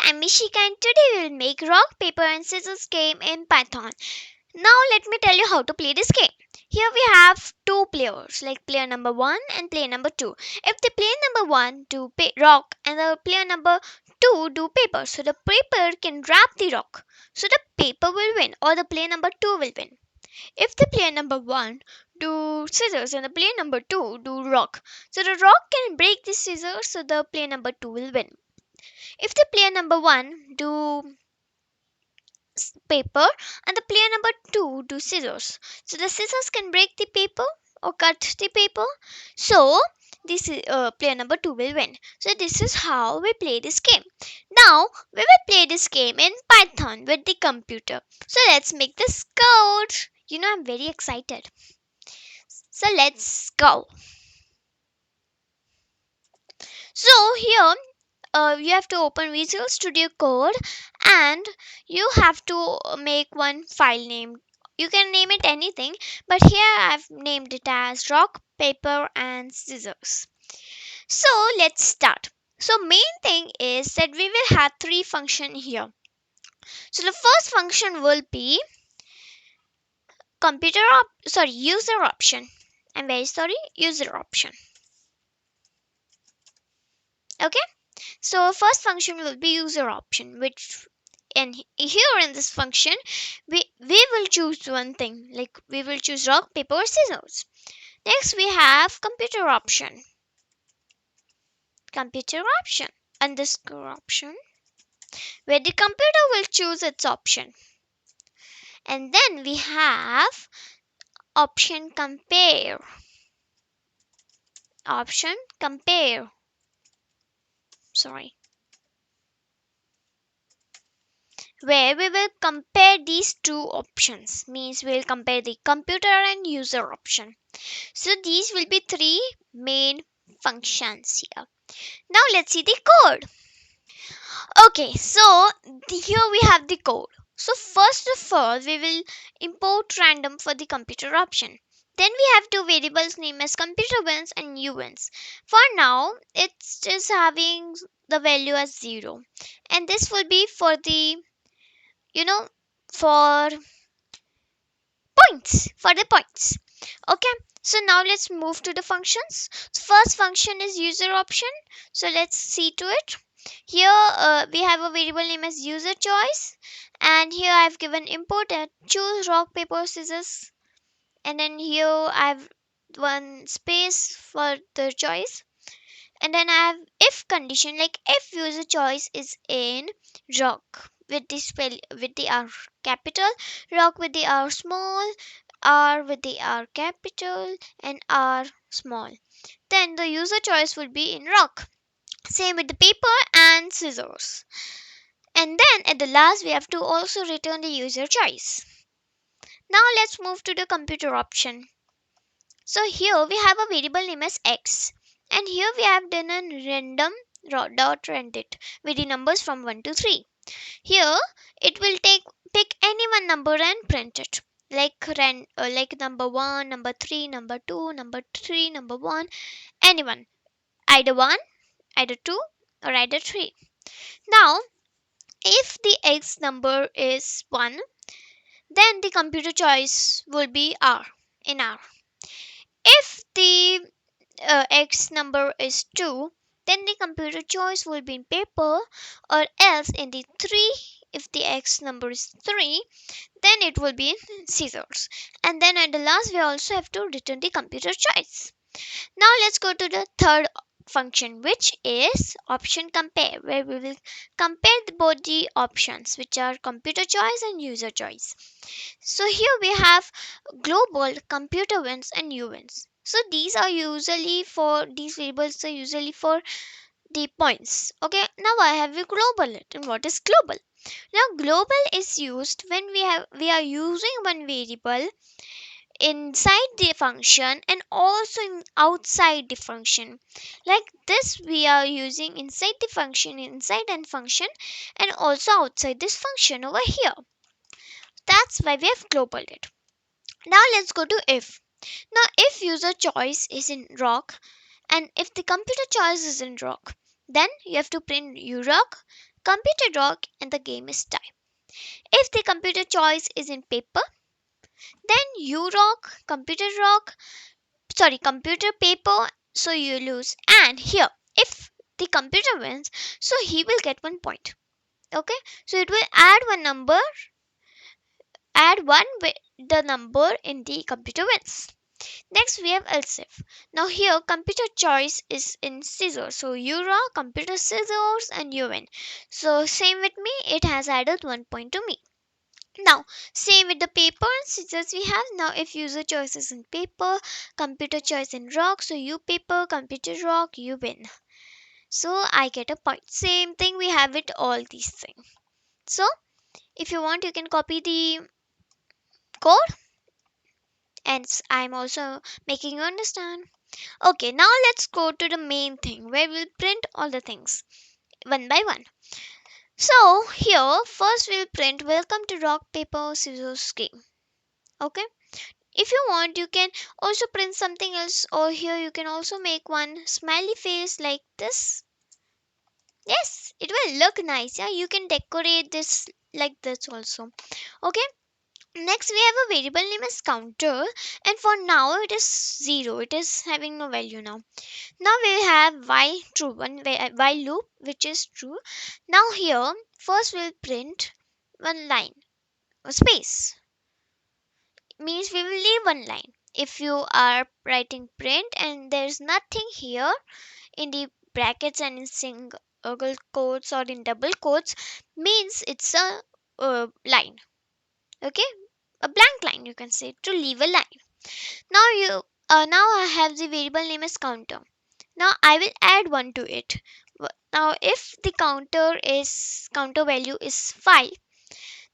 I'm Mishika and today we will make rock, paper and scissors game in Python. Now let me tell you how to play this game. Here we have two players like player number 1 and player number 2. If the player number 1 do rock and the player number 2 do paper, so the paper can wrap the rock. So the paper will win or the player number 2 will win. If the player number 1 do scissors and the player number 2 do rock, so the rock can break the scissors, so the player number 2 will win. If the player number 1 do paper and the player number 2 do scissors, so the scissors can break the paper or cut the paper, so this player number 2 will win. So this is how we play this game. Now we will play this game in Python with the computer. So let's make this code. I'm very excited. So let's go. So here you have to open Visual Studio Code and you have to make one file name. You can name it anything, but here I've named it as rock, paper, and scissors. So let's start. So main thing is that we will have three functions here. So the first function will be user option. I'm very sorry, user option. Okay. So first function will be user option, which and here in this function we will choose one thing, like we will choose rock, paper, or scissors. Next we have computer option underscore option, where the computer will choose its option. And then we have option compare where we will compare these two options, means we'll compare the computer and user option. So these will be three main functions here. Now let's see the code. Okay, so here we have the code. So first of all we will import random for the computer option. Then we have two variables named as computer wins and uwins. For now it's just having the value as 0, and this will be for the for points. Okay, so now let's move to the functions. So first function is user option, so let's see to it. Here we have a variable name as user choice, and here I've given imported choose rock, paper, scissors, and then here I've one space for the choice, and then I have if condition, like if user choice is in rock with the R capital, rock with the R small, R with the R capital, and R small, then the user choice will be in rock. Same with the paper and scissors. And then at the last we have to also return the user choice. Now let's move to the computer option. So here we have a variable name as x, and here we have done a random dot rand it with the numbers from 1 to 3. Here it will pick any one number and print it, like number 1, number 3, number 2, number 3, number 1, anyone, either 1, either 2, or either 3. Now if the x number is 1, then the computer choice will be R in R. If the x number is 2, then the computer choice will be in paper, or else in the 3. If the x number is 3, then it will be in scissors. And then at the last we also have to return the computer choice. Now let's go to the third function, which is option compare, where we will compare both the options, which are computer choice and user choice. So here we have global, computer wins, and uwins. So these variables are usually for the points. Okay, now I have a global it. And what is global? Now global is used when we are using one variable inside the function and also outside the function. Like this we are using inside the function, and also outside this function over here. That's why we have global it. Now let's go to if. Now if user choice is in rock and if the computer choice is in rock, then you have to print urock, computer rock and the game is tie. If the computer choice is in paper, then you rock, computer paper, so you lose. And here, if the computer wins, so he will get 1 point. Okay, so it will add one with the number in the computer wins. Next we have else if. Now here computer choice is in scissors. So you draw computer scissors and you win. So same with me, it has added 1 point to me. Now same with the paper and scissors we have. Now if user choice is in paper, computer choice in rock, so you paper, computer rock, you win. So I get a point. Same thing we have with all these things. So if you want you can copy the code, and I'm also making you understand. Okay, now let's go to the main thing where we'll print all the things one by one. So here first we'll print welcome to rock paper scissors game. Okay, if you want you can also print something else, or here you can also make one smiley face like this. Yes, it will look nice. Yeah, you can decorate this like this also. Okay, next we have a variable name as counter, and for now it is 0, it is having no value now. Now we have while true one while loop which is true. Now here first we'll print one line, a space means we will leave one line. If you are writing print and there's nothing here in the brackets and in single quotes or in double quotes, means it's a line. Okay, a blank line you can say, to leave a line. Now I have the variable name as counter. Now I will add 1 to it. Now if the counter value is 5,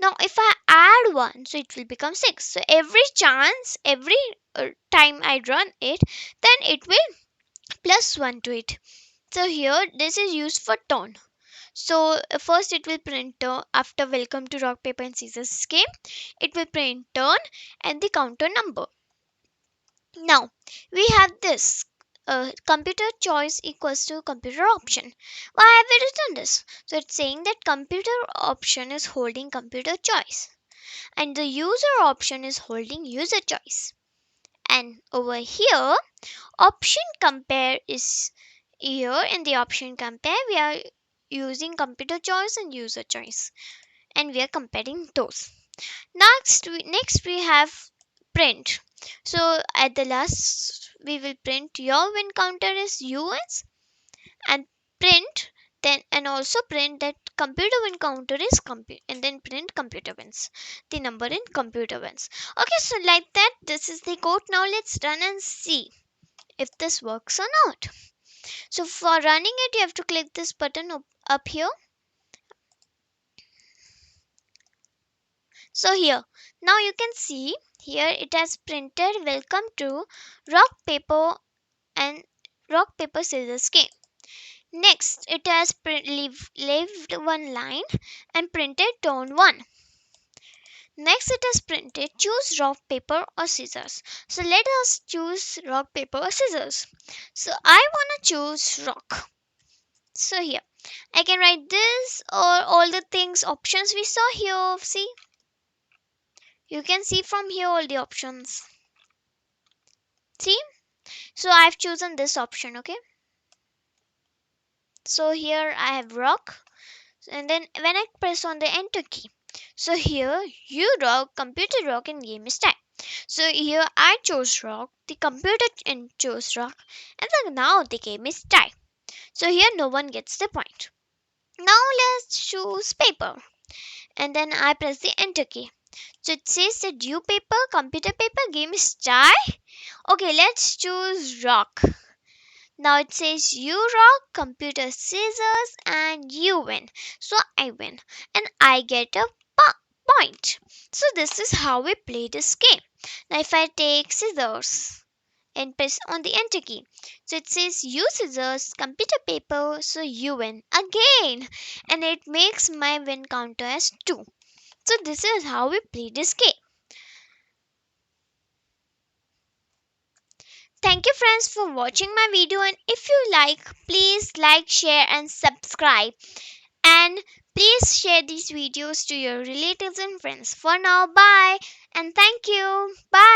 now if I add 1, so it will become 6. So every time I run it, then it will plus 1 to it. So here this is used for turn. So first it will print after welcome to rock paper and scissors game, it will print turn and the counter number. Now we have this computer choice equals to computer option. Why have we written this? So it's saying that computer option is holding computer choice and the user option is holding user choice. And over here, option compare is here. In the option compare, we are using computer choice and user choice, and we are comparing those. Next we have print. So at the last we will print your win counter is US, and print then and also print that computer win counter is and then print computer wins, the number in computer wins. Okay, so like that this is the code. Now let's run and see if this works or not. So for running it you have to click this button up here. So here, now you can see here it has printed welcome to rock paper and rock paper scissors game. Next it has left one line and printed turn 1. Next it has printed choose rock paper or scissors. So let us choose rock paper or scissors. So I want to choose rock. So here I can write this or all the things options we saw here. See, you can see from here all the options. See, so I've chosen this option. Okay, so here I have rock, and then when I press on the enter key, so here you rock, computer rock and game is time. So here I chose rock, the computer chose rock, and then now the game is time. So here no one gets the point. Now let's choose paper, and then I press the enter key. So it says that you paper, computer paper, game is tie. Okay, let's choose rock. Now it says you rock, computer scissors, and you win. So I win, and I get a point. So this is how we play this game. Now if I take scissors and press on the enter key, so it says you scissors, computer paper, so you win again, and it makes my win counter as 2. So this is how we play this game. Thank you friends for watching my video, and if you like, please like, share and subscribe. And And please share these videos to your relatives and friends. For now, bye and thank you. Bye.